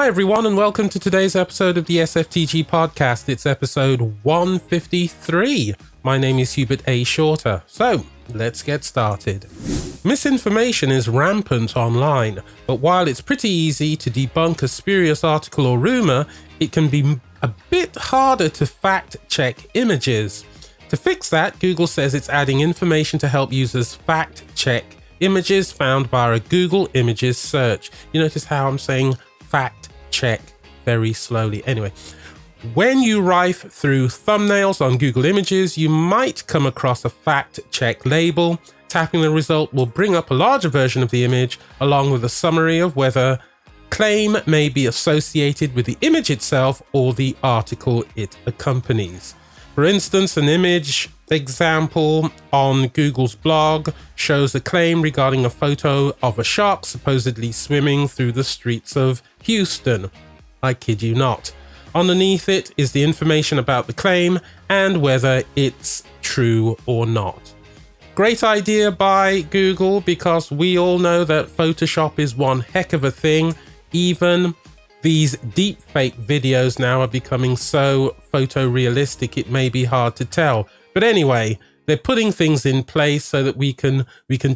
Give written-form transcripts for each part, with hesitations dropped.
Hi everyone and welcome to today's episode of the SFTG podcast. It's episode 153. My name is Hubert A. Shorter. So, let's get started. Misinformation is rampant online, but while it's pretty easy to debunk a spurious article or rumor, it can be a bit harder to fact-check images. To fix that, Google says it's adding information to help users fact-check images found via a Google Images search. You notice how I'm saying fact-check very slowly. Anyway, when you rife through thumbnails on Google Images, you might come across a fact-check label. Tapping the result will bring up a larger version of the image, along with a summary of whether claim may be associated with the image itself or the article it accompanies. For instance, an image example on Google's blog shows a claim regarding a photo of a shark supposedly swimming through the streets of Houston. I kid you not. Underneath it is the information about the claim and whether it's true or not. Great idea by Google, because we all know that Photoshop is one heck of a thing. Even these deepfake videos now are becoming so photorealistic it may be hard to tell. But anyway, they're putting things in place so that we can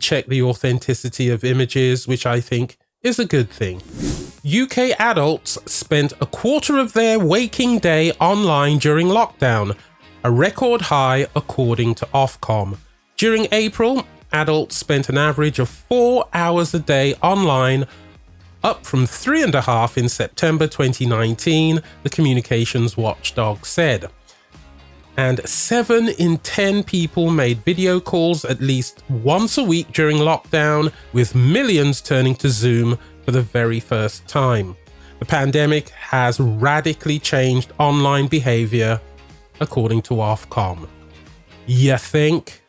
check the authenticity of images, which I think is a good thing. UK adults spent a quarter of their waking day online during lockdown, a record high according to Ofcom. During April, adults spent an average of 4 hours a day online, up from 3.5 in September 2019, the communications watchdog said. And 7 in 10 people made video calls at least once a week during lockdown, with millions turning to Zoom for the very first time. The pandemic has radically changed online behavior, according to Ofcom. You think?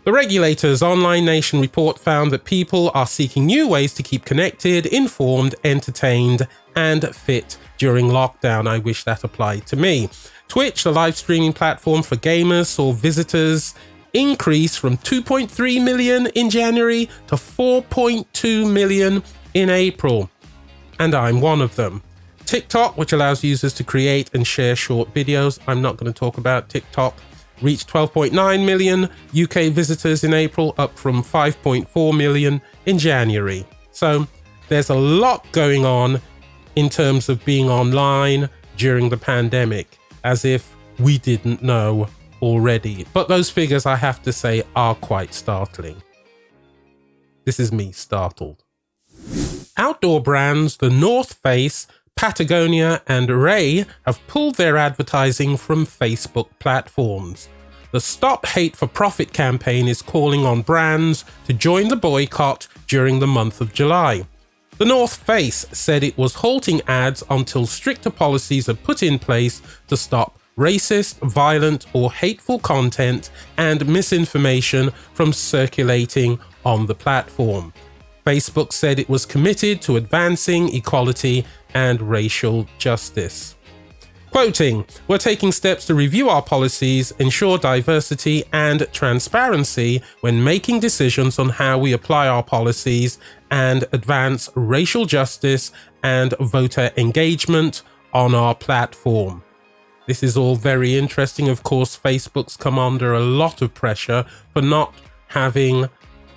The regulator's Online Nation report found that people are seeking new ways to keep connected, informed, entertained, and fit during lockdown. I wish that applied to me. Twitch, the live streaming platform for gamers, saw visitors increase from 2.3 million in January to 4.2 million in April. And I'm one of them. TikTok, which allows users to create and share short videos, I'm not going to talk about TikTok, reached 12.9 million UK visitors in April, up from 5.4 million in January. So there's a lot going on in terms of being online during the pandemic, as if we didn't know already. But those figures, I have to say, are quite startling. This is me startled. Outdoor brands The North Face, Patagonia and Ray have pulled their advertising from Facebook platforms. The Stop Hate for Profit campaign is calling on brands to join the boycott during the month of July. The North Face said it was halting ads until stricter policies are put in place to stop racist, violent or hateful content and misinformation from circulating on the platform. Facebook said it was committed to advancing equality and racial justice. Quoting, "We're taking steps to review our policies, ensure diversity and transparency when making decisions on how we apply our policies, and advance racial justice and voter engagement on our platform." This is all very interesting. Of course, Facebook's come under a lot of pressure for not having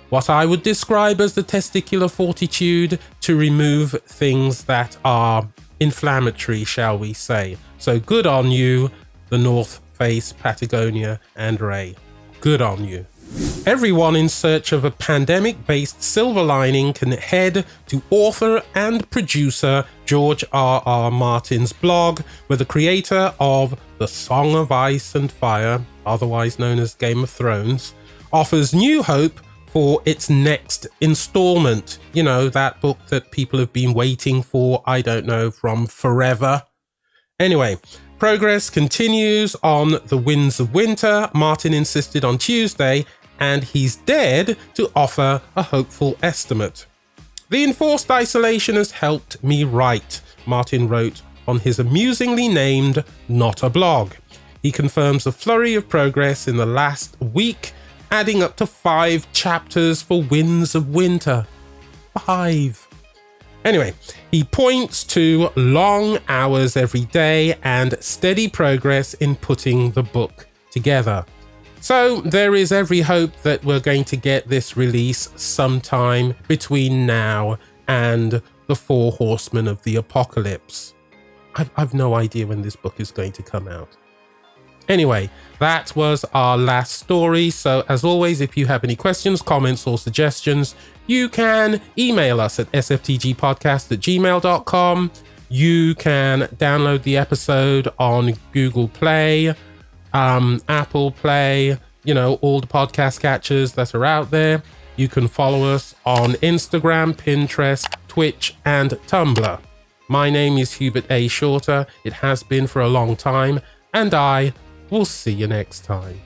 what I would describe as the testicular fortitude to remove things that are inflammatory, shall we say. So good on you, The North Face, Patagonia and Ray. Good on you. Everyone in search of a pandemic-based silver lining can head to author and producer George R.R. Martin's blog, where the creator of The Song of Ice and Fire, otherwise known as Game of Thrones, offers new hope for its next installment. You know, that book that people have been waiting for, I don't know, from forever. Anyway, progress continues on The Winds of Winter, Martin insisted on Tuesday, and he's dared to offer a hopeful estimate. "The enforced isolation has helped me write," Martin wrote on his amusingly named Not a Blog. He confirms a flurry of progress in the last week, adding up to 5 chapters for Winds of Winter. 5. Anyway, he points to long hours every day and steady progress in putting the book together. So there is every hope that we're going to get this release sometime between now and the 4 Horsemen of the Apocalypse. I've no idea when this book is going to come out. Anyway, that was our last story. So as always, if you have any questions, comments or suggestions, you can email us at sftgpodcast@gmail.com. You can download the episode on Google Play, Apple Play, all the podcast catchers that are out there. You can follow us on Instagram, Pinterest, Twitch, and Tumblr. My name is Hubert A. Shorter. It has been for a long time, and I will see you next time.